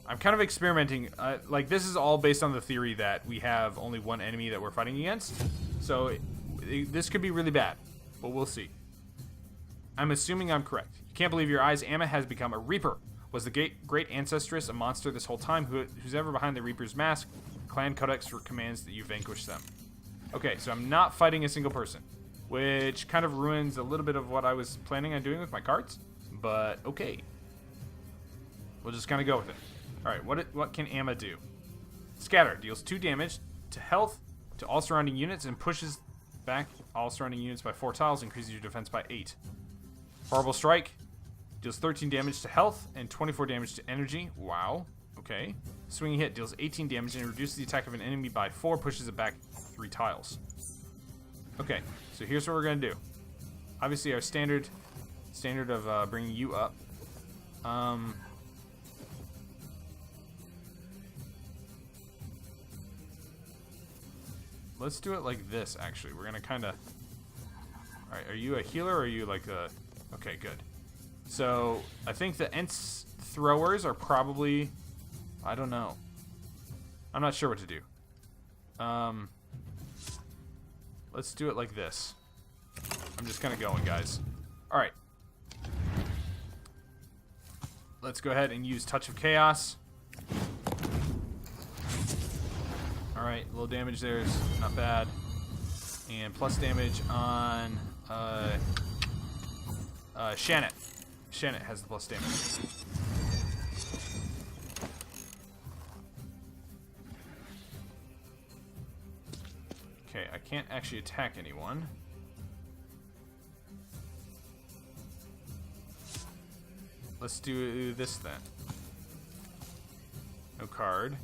I'm kind of experimenting. Like, this is all based on the theory that we have only one enemy that we're fighting against. So this could be really bad, but we'll see. I'm assuming I'm correct. You can't believe your eyes. Amma has become a Reaper. Was the great ancestress a monster this whole time? Who's ever behind the Reaper's mask? Clan Codex commands that you vanquish them. Okay, so I'm not fighting a single person, which kind of ruins a little bit of what I was planning on doing with my cards, but okay. We'll just kind of go with it. Alright, what can Amma do? Scatter. Deals 2 damage to health to all surrounding units and pushes back all surrounding units by 4 tiles, increases your defense by 8. Horrible Strike. Deals 13 damage to health and 24 damage to energy. Wow. Okay. Swinging Hit deals 18 damage and reduces the attack of an enemy by 4, pushes it back 3 tiles. Okay, so here's what we're gonna do. Obviously, our standard of bringing you up. Let's do it like this. Actually, we're gonna kind of. All right, are you a healer or are you like a? Okay, good. So I think the Ents throwers are probably. I don't know. I'm not sure what to do. Let's do it like this. I'm just kind of going, guys. All right. Let's go ahead and use Touch of Chaos. All right, a little damage there is not bad. And plus damage on Shannon. Shannon has the plus damage. Okay, I can't actually attack anyone. Let's do this then. No card.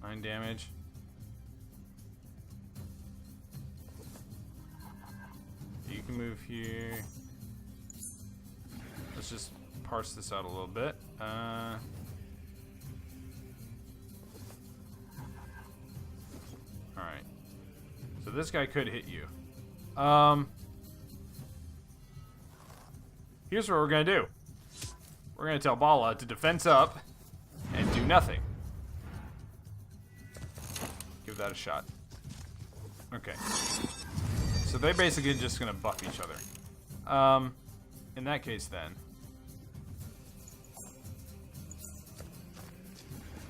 Nine damage. You can move here. Let's just parse this out a little bit. Alright. So this guy could hit you. Here's what we're gonna do. We're gonna tell Bala to defense up and do nothing. Give that a shot. Okay. So they're basically just gonna buff each other. In that case then.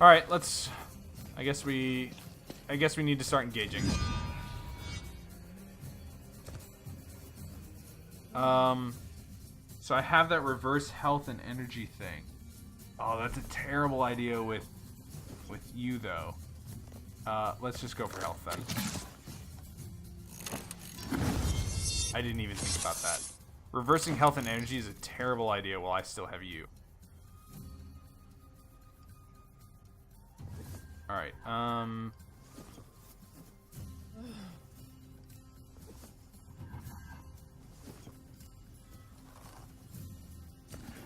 Alright, let's I guess we need to start engaging. So I have that reverse health and energy thing. Oh, that's a terrible idea with you though. Let's just go for health then. I didn't even think about that. Reversing health and energy is a terrible idea while I still have you. Alright,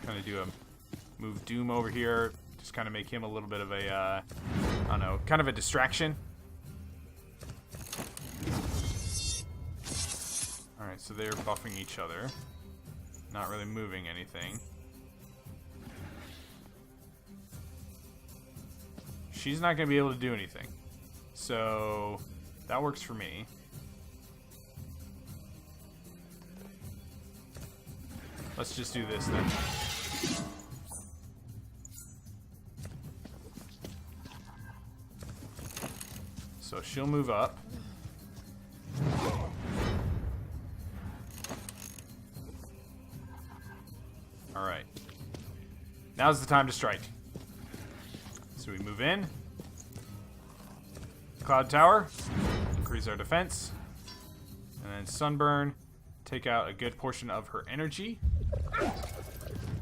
kind of do a move Doom over here. Just kind of make him a little bit of a, I don't know, kind of a distraction. Alright, so they're buffing each other. Not really moving anything. She's not going to be able to do anything. So, that works for me. Let's just do this then. So she'll move up. Alright. Now's the time to strike. So we move in. Cloud Tower. Increase our defense. And then Sunburn. Take out a good portion of her energy.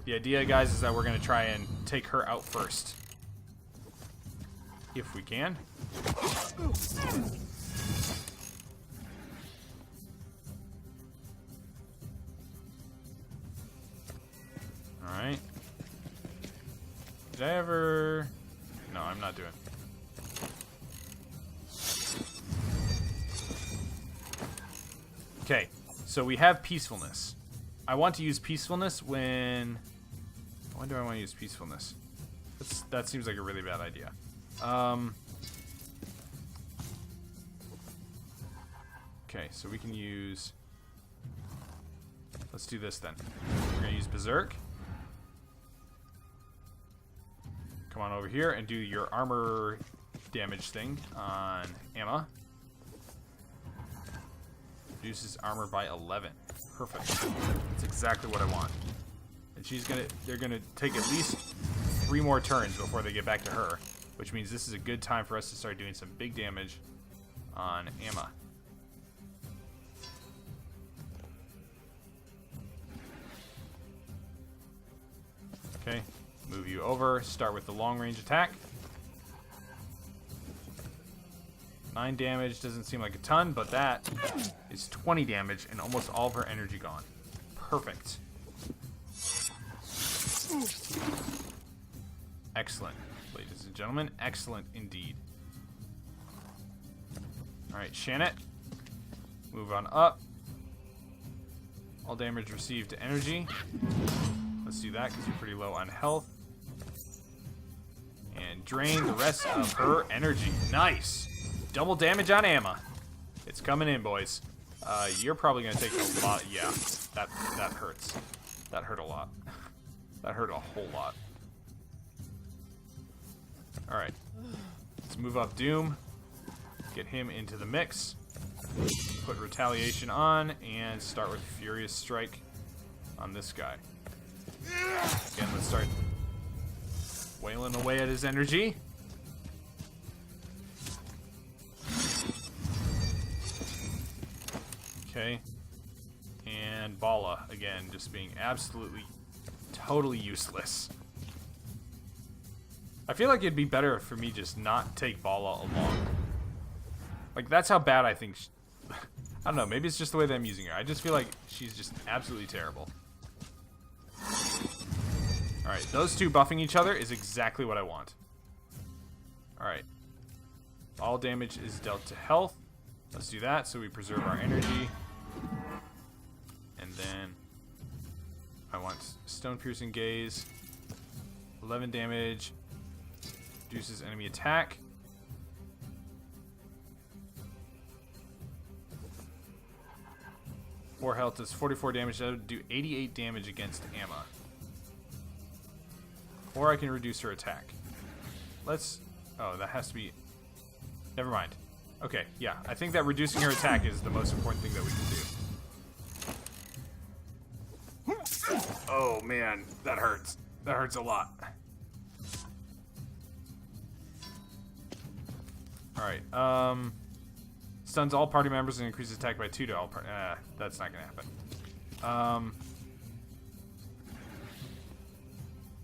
The idea, guys, is that we're going to try and take her out first. If we can. Alright. Did I ever... No, I'm not doing. Okay, so we have peacefulness. I want to use peacefulness when do I want to use peacefulness? That seems like a really bad idea. Okay, so we can use... Let's do this then. We're going to use Berserk. Come on over here and do your armor damage thing on Emma. Reduces armor by 11. Perfect. That's exactly what I want. And they're gonna take at least 3 more turns before they get back to her, which means this is a good time for us to start doing some big damage on Emma. Okay, move you over. Start with the long range attack. 9 damage doesn't seem like a ton, but that is 20 damage and almost all of her energy gone. Perfect. Excellent, ladies and gentlemen. Excellent indeed. Alright, Shannon. Move on up. All damage received to energy. Let's do that because you're pretty low on health. And drain the rest of her energy. Nice. Double damage on Emma. It's coming in, boys. You're probably going to take a lot. Yeah, that hurts. That hurt a lot. That hurt a whole lot. Alright. Let's move up Doom. Get him into the mix. Put Retaliation on. And start with Furious Strike on this guy. Again, let's start wailing away at his energy. Okay. And Bala, again, just being absolutely, totally useless. I feel like it'd be better for me just not take Bala along. Like, that's how bad I think I don't know, maybe it's just the way that I'm using her. I just feel like she's just absolutely terrible. Alright, those two buffing each other is exactly what I want. Alright. All damage is dealt to health. Let's do that so we preserve our energy. And then I want Stone Piercing Gaze. 11 damage. Reduces enemy attack. Four health does 44 damage. That would do 88 damage against Amma. Or I can reduce her attack. Let's... Oh, that has to be... Never mind. Okay, yeah. I think that reducing her attack is the most important thing that we can do. Oh, man. That hurts. That hurts a lot. Alright, stuns all party members and increases attack by 2 to all party... that's not gonna happen.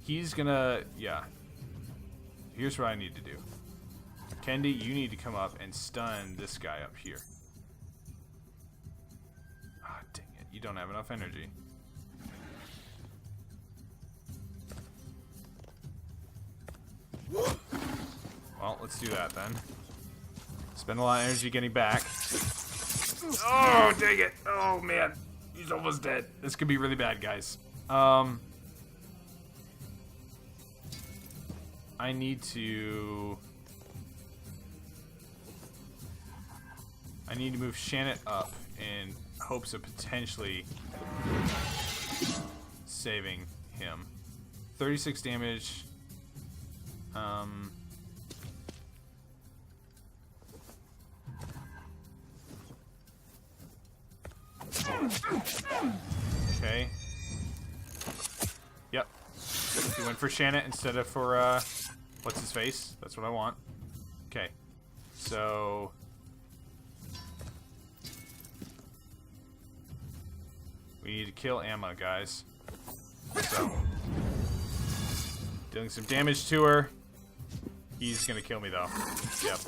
He's gonna... Yeah. Here's what I need to do. Kendi, you need to come up and stun this guy up here. Ah, dang it. You don't have enough energy. Well, let's do that then. Spend a lot of energy getting back. Oh, dang it. Oh, man. He's almost dead. This could be really bad, guys. I need to move Shannon up in hopes of potentially saving him. 36 damage. Okay. Yep. You went for Shannon instead of for, what's his face? That's what I want. Okay. So... we need to kill Amma, guys. So... dealing some damage to her. He's gonna kill me, though. Yep.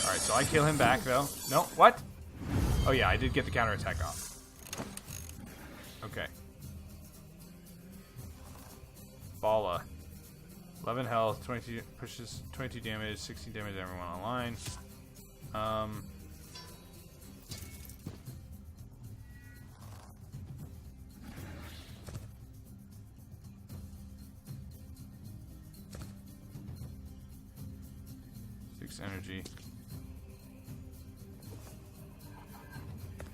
Alright, so I kill him back, though. No, what? Oh, yeah, I did get the counterattack off. Okay. Bala. 11 health, 22 pushes, 22 damage, 16 damage to everyone online. Six energy.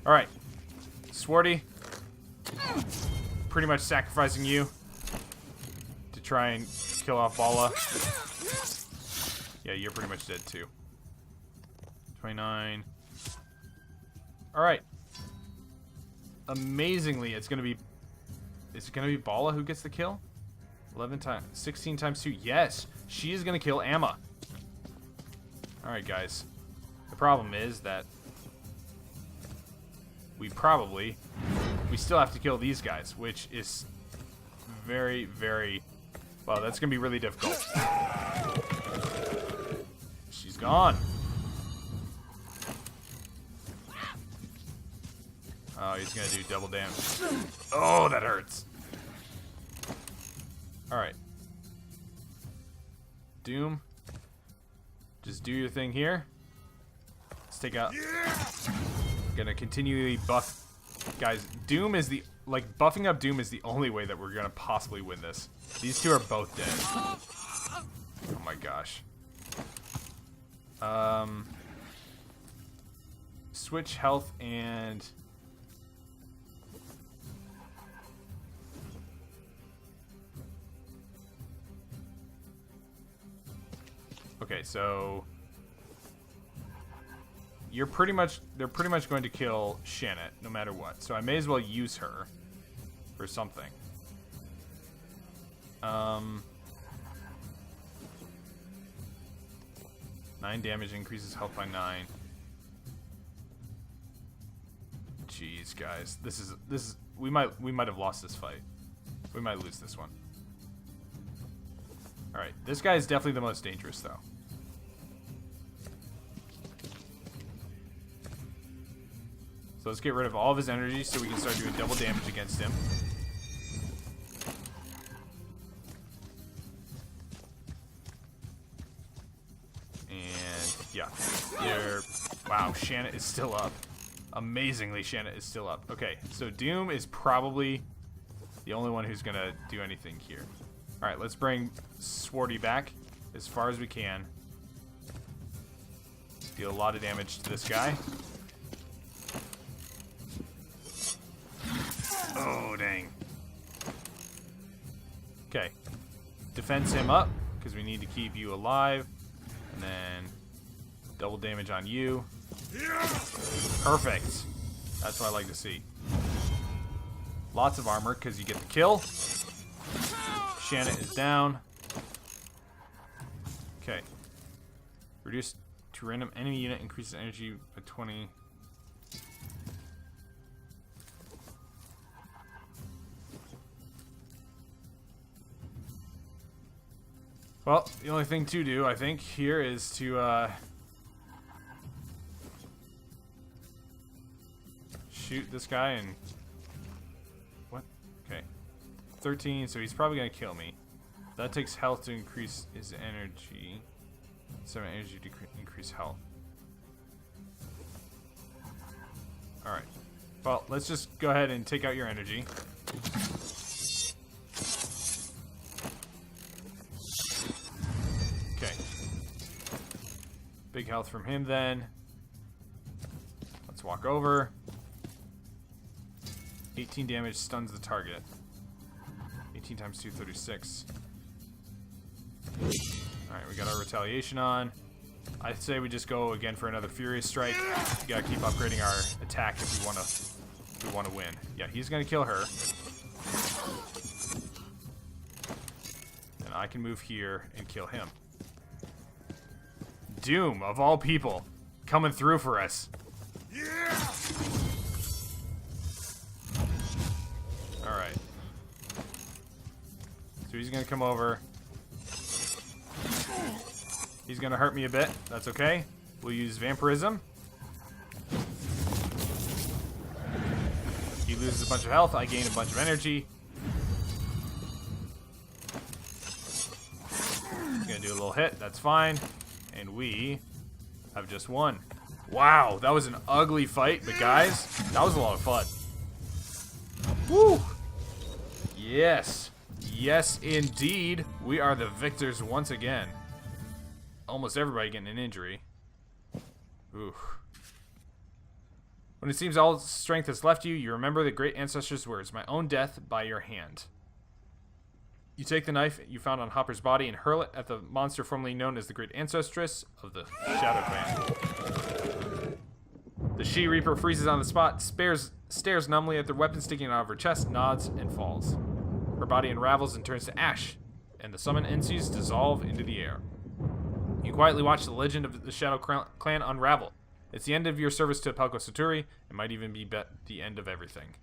Alright. Swarty. Pretty much sacrificing you to try and kill off Bala. Yeah, you're pretty much dead too. 29. Alright. Amazingly, it's gonna be... is it gonna be Bala who gets the kill? 11 times... 16 times 2. Yes! She is gonna kill Amma. Alright, guys. The problem is that... we still have to kill these guys, which is very, very... well, that's gonna be really difficult. She's gone. Oh, he's gonna do double damage. Oh, that hurts. Alright. Doom. Just do your thing here. Let's take out... gonna continually buff... guys, Doom is the like, buffing up Doom is the only way that we're gonna possibly win this. These two are both dead. Oh my gosh. Switch health and... Okay, so... they're pretty much going to kill Shannon, no matter what. So I may as well use her for something. 9 damage, increases health by 9. Jeez, guys, this is we might have lost this fight. We might lose this one. All right, this guy is definitely the most dangerous, though. So let's get rid of all of his energy so we can start doing double damage against him. And yeah, wow, Shannon is still up. Amazingly, Shannon is still up. Okay, so Doom is probably the only one who's gonna do anything here. All right, let's bring Swarty back as far as we can. Deal a lot of damage to this guy. Oh, dang. Okay. Defense him up, because we need to keep you alive. And then double damage on you. Perfect. That's what I like to see. Lots of armor, because you get the kill. Shannon is down. Okay. Reduce to random enemy unit, increases energy by 20. Well, the only thing to do, I think, here is to shoot this guy and... What? Okay. 13, so he's probably going to kill me. That takes health to increase his energy. 7 energy to increase health. Alright. Well, let's just go ahead and take out your energy. Big health from him then. Let's walk over. 18 damage stuns the target. 18 times 2, 36. Alright, we got our retaliation on. I'd say we just go again for another Furious Strike. We gotta keep upgrading our attack if we wanna win. Yeah, he's gonna kill her. And I can move here and kill him. Doom, of all people, coming through for us. Yeah! Alright. So he's gonna come over. He's gonna hurt me a bit. That's okay. We'll use Vampirism. He loses a bunch of health. I gain a bunch of energy. He's gonna do a little hit. That's fine. And we have just won. Wow, that was an ugly fight, but guys, that was a lot of fun. Woo! Yes. Yes, indeed. We are the victors once again. Almost everybody getting an injury. Ooh. When it seems all strength has left you, you remember the great ancestors' words, my own death by your hand. You take the knife you found on Hopper's body and hurl it at the monster formerly known as the Great Ancestress of the Shadow Clan. The She-Reaper freezes on the spot, stares numbly at the weapon sticking out of her chest, nods, and falls. Her body unravels and turns to ash, and the summoned entities dissolve into the air. You quietly watch the legend of the Shadow Clan unravel. It's the end of your service to Apelko Saturi. It might even be the end of everything.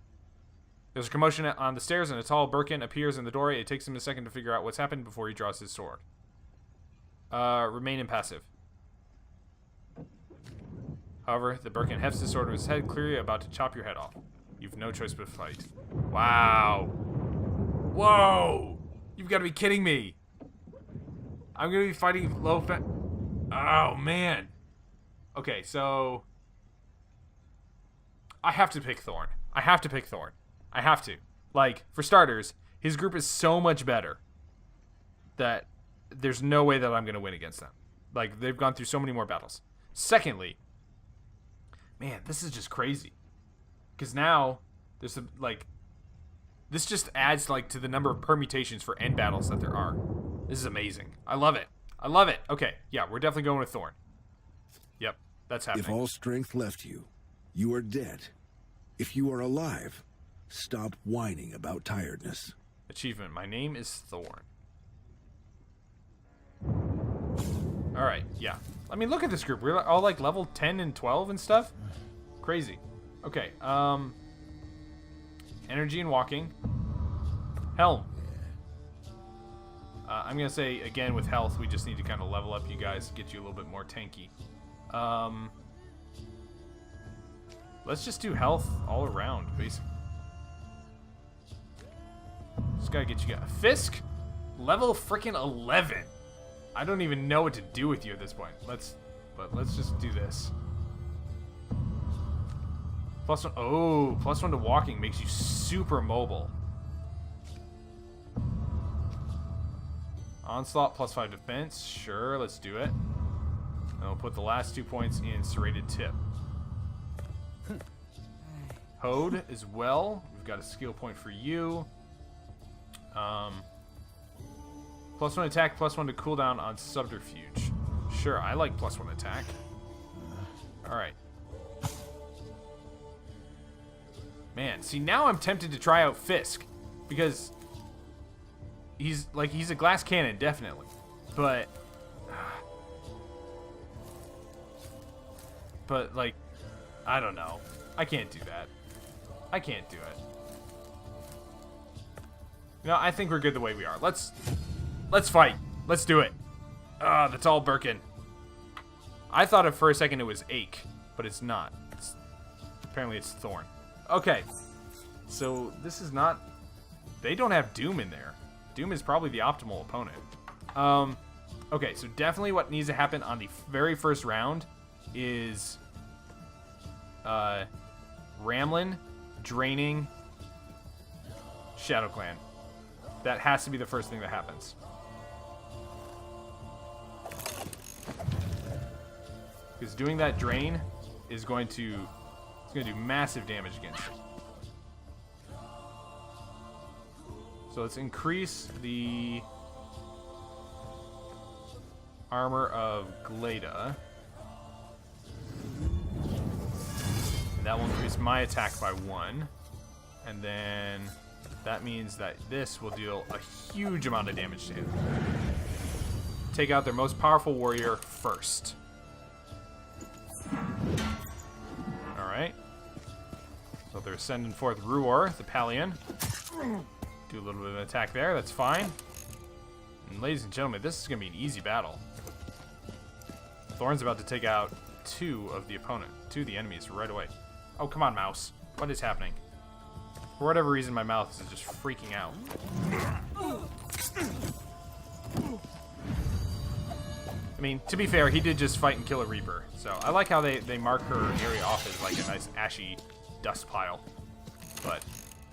There's a commotion on the stairs, and a tall Birkin appears in the doorway. It takes him a second to figure out what's happened before he draws his sword. Remain impassive. However, the Birkin hefts his sword to his head, clearly about to chop your head off. You've no choice but fight. Wow. Whoa! You've got to be kidding me. I'm going to be fighting Lo Pheng. Oh, man. Okay, so... I have to pick Thorn. I have to pick Thorn. I have to. Like, for starters, his group is so much better that there's no way that I'm going to win against them. Like, they've gone through so many more battles. Secondly, man, this is just crazy. Because now, there's this just adds, like, to the number of permutations for end battles that there are. This is amazing. I love it. I love it. Okay, yeah, we're definitely going with Thorn. Yep, that's happening. If all strength left you, you are dead. If you are alive, stop whining about tiredness. Achievement. My name is Thorn. Alright, yeah. I mean, look at this group. We're all like level 10 and 12 and stuff. Crazy. Okay, energy and walking. Helm. I'm going to say, again, with health, we just need to kind of level up you guys, get you a little bit more tanky. Let's just do health all around, basically. Just gotta get you guys. Fisk? Level freaking 11. I don't even know what to do with you at this point. Let's just do this. +1. Oh, +1 to walking makes you super mobile. Onslaught +5 defense. Sure, let's do it. And we'll put the last 2 points in serrated tip. Hode as well. We've got a skill point for you. +1 attack, +1 to cooldown on subterfuge. Sure, I like +1 attack. Alright. Man, see, now I'm tempted to try out Fisk. Because he's a glass cannon, definitely. But like, I don't know. I can't do that. I can't do it. No, I think we're good the way we are. Let's fight. Let's do it. Ah, that's all Birkin. I thought for a second it was Ache, but it's not. Apparently it's Thorn. Okay. So this is not... They don't have Doom in there. Doom is probably the optimal opponent. Okay, so definitely what needs to happen on the very first round is Ramlin, draining, Shadow Clan. That has to be the first thing that happens. Because doing that drain is going to do massive damage against it. So let's increase the armor of Glada. And that will increase my attack by 1. And then that means that this will deal a huge amount of damage to him. Take out their most powerful warrior first. Alright. So they're sending forth Ruor, the Palian. Do a little bit of an attack there, that's fine. And ladies and gentlemen, this is going to be an easy battle. Thorn's about to take out 2 of the enemies right away. Oh, come on, mouse. What is happening? For whatever reason, my mouth is just freaking out. I mean, to be fair, he did just fight and kill a Reaper. So I like how they mark her area off as like a nice ashy dust pile. But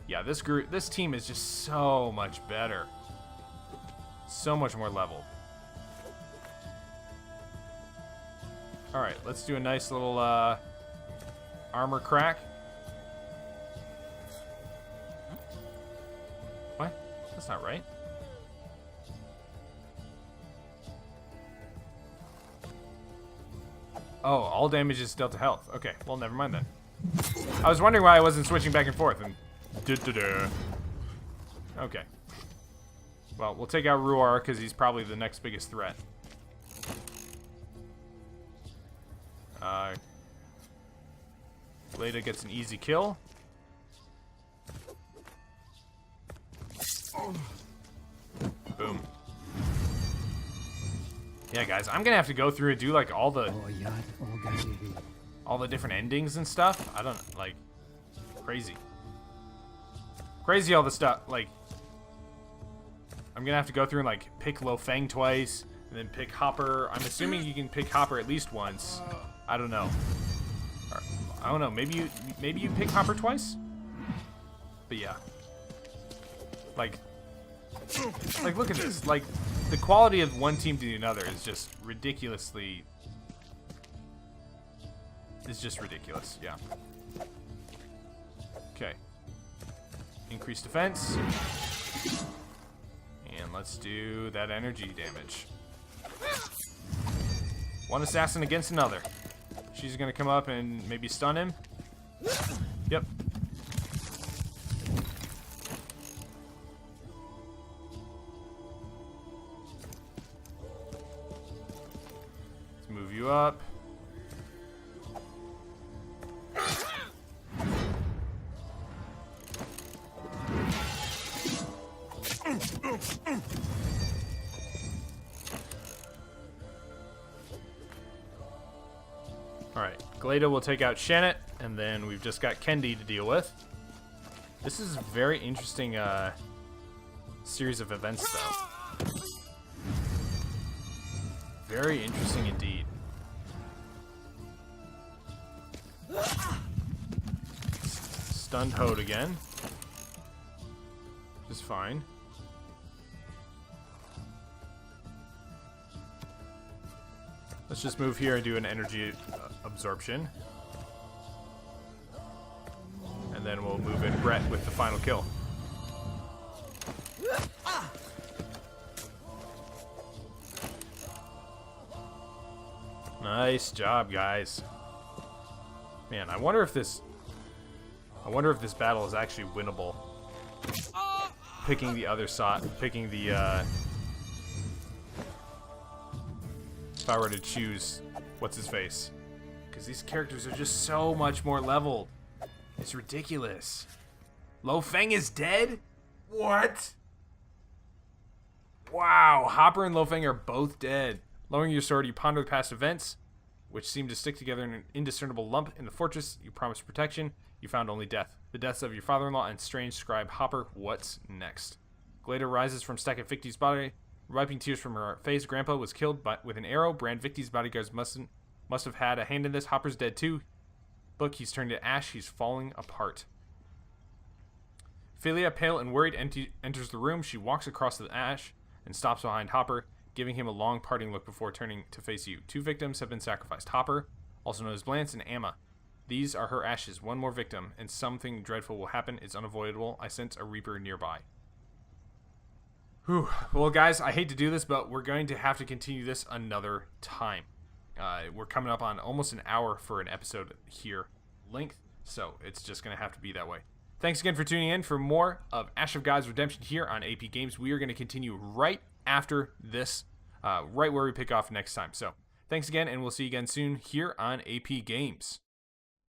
yeah, this team is just so much better. So much more leveled. Alright, let's do a nice little armor crack. What? That's not right. Oh, all damage is dealt to health. Okay, well, never mind then. I was wondering why I wasn't switching back and forth. And okay. Well, we'll take out Ruar because he's probably the next biggest threat. Leda gets an easy kill. Boom. Yeah, guys, I'm gonna have to go through and do like all the different endings and stuff. I don't like crazy all the stuff. Like, I'm gonna have to go through and like pick Lo Pheng twice, and then pick Hopper. I'm assuming you can pick Hopper at least once. I don't know. Or, I don't know. Maybe you pick Hopper twice. But But yeah. Like, look at this. Like, the quality of one team to another is just ridiculously... It's just ridiculous, yeah. Okay. Increase defense. And let's do that energy damage. One assassin against another. She's gonna come up and maybe stun him. Yep. Let's move you up. Alright, Glada will take out Shannon, and then we've just got Kendi to deal with. This is a very interesting series of events, though. Very interesting indeed. Stunned Hode again. Which is fine. Let's just move here and do an energy absorption. And then we'll move in Brett with the final kill. Nice job, guys. Man, I wonder if this battle is actually winnable. Picking the other side, picking the if I were to choose what's his face, because these characters are just so much more leveled. It's ridiculous. Lo Pheng is dead? What? Wow, Hopper and Lo Pheng are both dead. Lowering your sword, you ponder the past events, which seem to stick together in an indiscernible lump. In the fortress, you promised protection. You found only death. The deaths of your father-in-law and strange scribe Hopper. What's next? Glada rises from stacking Victi's body, wiping tears from her face. Grandpa was killed with an arrow. Brand Victi's bodyguards must have had a hand in this. Hopper's dead too. Look, he's turned to ash. He's falling apart. Philia, pale and worried, enters the room. She walks across the ash and stops behind Hopper, giving him a long parting look before turning to face you. 2 victims have been sacrificed. Hopper, also known as Blance, and Amma. These are her ashes. One more victim, and something dreadful will happen. It's unavoidable. I sense a reaper nearby. Whew. Well, guys, I hate to do this, but we're going to have to continue this another time. We're coming up on almost an hour for an episode here length, so it's just going to have to be that way. Thanks again for tuning in for more of Ash of God's Redemption here on AP Games. We are going to continue right after this, right where we pick off next time. So thanks again, and we'll see you again soon here on AP Games.